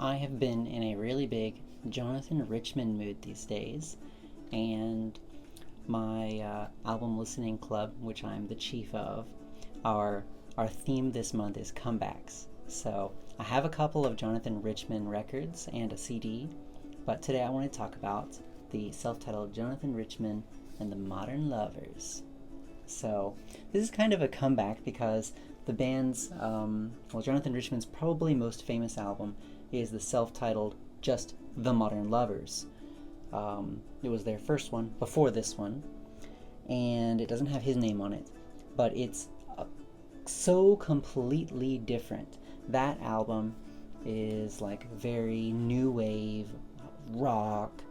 I have been in a really big Jonathan Richman mood these days, and my album listening club, which I'm the chief of, our our theme this month is comebacks. So I have a couple of Jonathan Richman records and a CD, but today I want to talk about the self-titled Jonathan Richman and the Modern Lovers. So this is kind of a comeback because the band's, Jonathan Richman's probably most famous album is the self-titled just The Modern Lovers. It was their first one before this one, and it doesn't have his name on it, but it's so completely different. That album is like very new wave rock,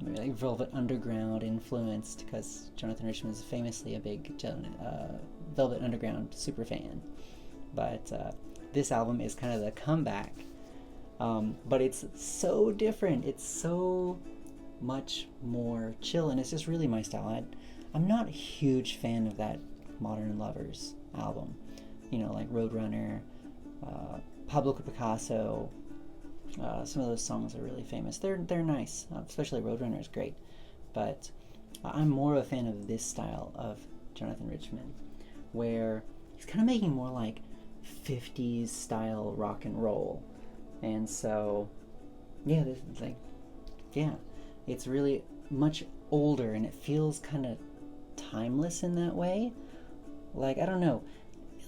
maybe like Velvet Underground influenced, because Jonathan Richman is famously a big Velvet Underground super fan. But this album is kind of the comeback, but it's so different. It's so much more chill, and it's just really my style. I'm not a huge fan of that Modern Lovers album. You know, like Roadrunner, Pablo Picasso. Some of those songs are really famous. They're nice, especially Roadrunner is great. But I'm more of a fan of this style of Jonathan Richman, where he's kind of making more like 50s style rock and roll. And so, yeah, this is like, yeah, it's really much older, and it feels kind of timeless in that way. Like, I don't know,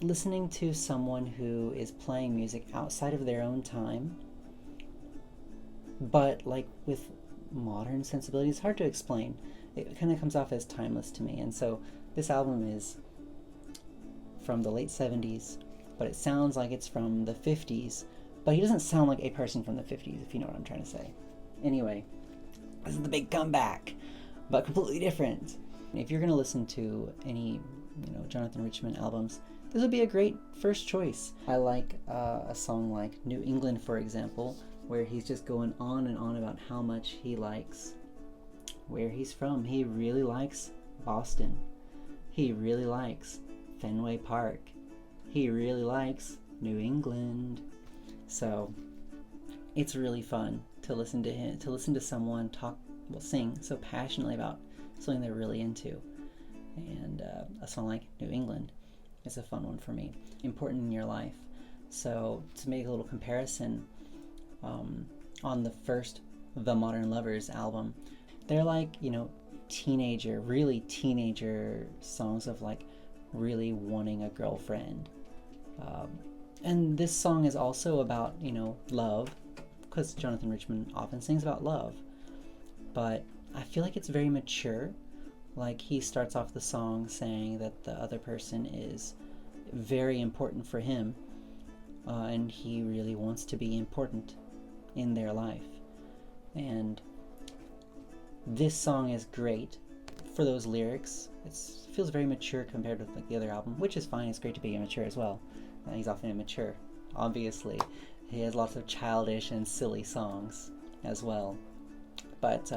listening to someone who is playing music outside of their own time, but like with modern sensibilities, it's hard to explain. It kind of comes off as timeless to me. And so this album is from the late 70s, but it sounds like it's from the 50s, but he doesn't sound like a person from the 50s, if you know what I'm trying to say. Anyway, this is the big comeback, but completely different. If you're going to listen to any, Jonathan Richman albums, this would be a great first choice. I like a song like New England, for example, where he's just going on and on about how much he likes where he's from. He really likes Boston. He really likes Fenway Park. He really likes New England. So it's really fun to listen to him, to listen to someone sing so passionately about something they're really into. And a song like New England is a fun one for me. Important in your life. So to make a little comparison, on the first The Modern Lovers album, they're like, really teenager songs of like really wanting a girlfriend. And this song is also about, love, because Jonathan Richman often sings about love. But I feel like it's very mature. Like, he starts off the song saying that the other person is very important for him, and he really wants to be important in their life. And this song is great for those lyrics. It feels very mature compared with like the other album, which is fine. It's great to be immature as well. He's often immature, obviously. He has lots of childish and silly songs as well. But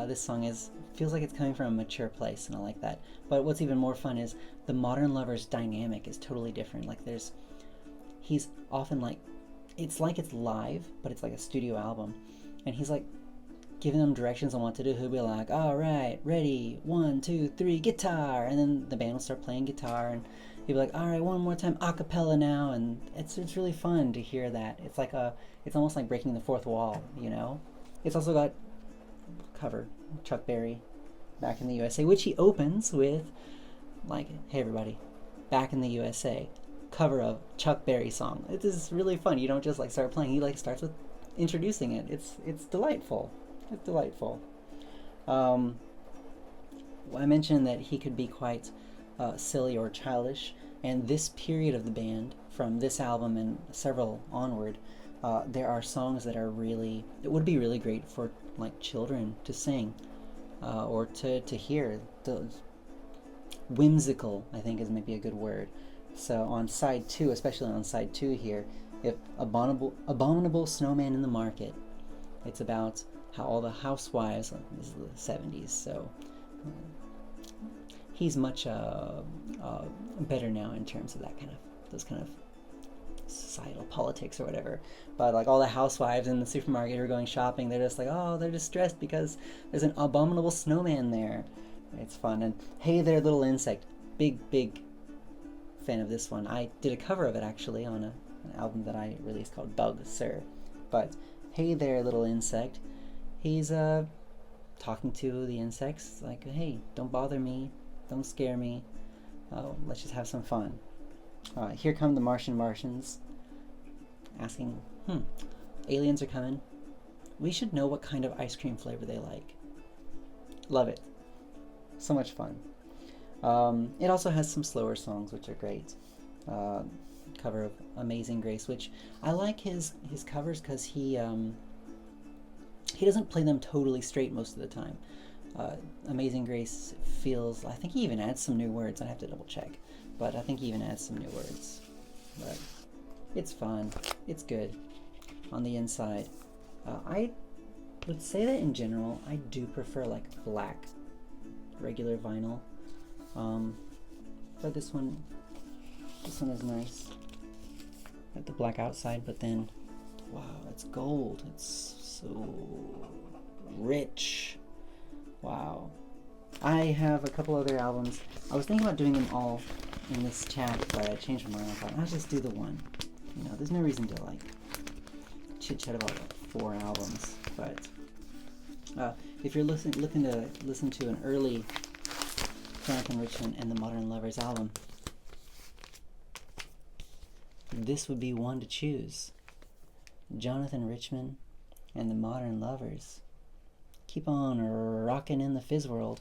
this song feels like it's coming from a mature place, and I like that. But what's even more fun is the Modern Lovers dynamic is totally different. Like, he's often like, it's live, but it's like a studio album, and he's like giving them directions on what to do. He'll be like, all right, ready, 1, 2, 3, guitar, and then the band will start playing guitar, and he'll be like, all right, one more time, a cappella now, and it's really fun to hear that. It's almost like breaking the fourth wall, It's also got cover Chuck Berry, Back in the USA, which he opens with like, hey everybody, Back in the USA, cover of Chuck Berry song. It is really fun. You don't just like start playing. He like starts with introducing it. It's delightful. It's delightful. I mentioned that he could be quite silly or childish, and this period of the band, from this album and several onward, there are songs that would be really great for like children to sing, or to hear. Whimsical, I think, is maybe a good word. So on side 2, especially on side 2 here, if Abominable Snowman in the Market, it's about how all the housewives, this is the 70s, so he's much better now in terms of those kind of societal politics or whatever. But like all the housewives in the supermarket who are going shopping, they're just like, oh, they're distressed because there's an abominable snowman there. It's fun. And Hey There Little Insect, big fan of this one. I did a cover of it actually on an album that I released called Bug Sir. But Hey There Little Insect, he's talking to the insects like, hey, don't bother me, don't scare me, let's just have some fun. Here come the Martians asking, aliens are coming, we should know what kind of ice cream flavor they like. Love it. So much fun. It also has some slower songs which are great. Cover of Amazing Grace, which I like his covers because he doesn't play them totally straight most of the time. Amazing Grace feels, I think he even adds some new words. I have to double check, but I think he even adds some new words. But it's fun. It's good on the inside. I would say that in general, I do prefer like black, regular vinyl. But this one is nice. Got the black outside, but then, wow, it's gold. It's so rich. Wow. I have a couple other albums. I was thinking about doing them all in this chat, but I changed my mind. I thought, I'll just do the one. You know, there's no reason to like chit-chat about like 4 albums. But if you're looking to listen to an early Jonathan Richman and the Modern Lovers album, this would be one to choose. Jonathan Richman and the Modern Lovers. Keep on rocking in the fizz world.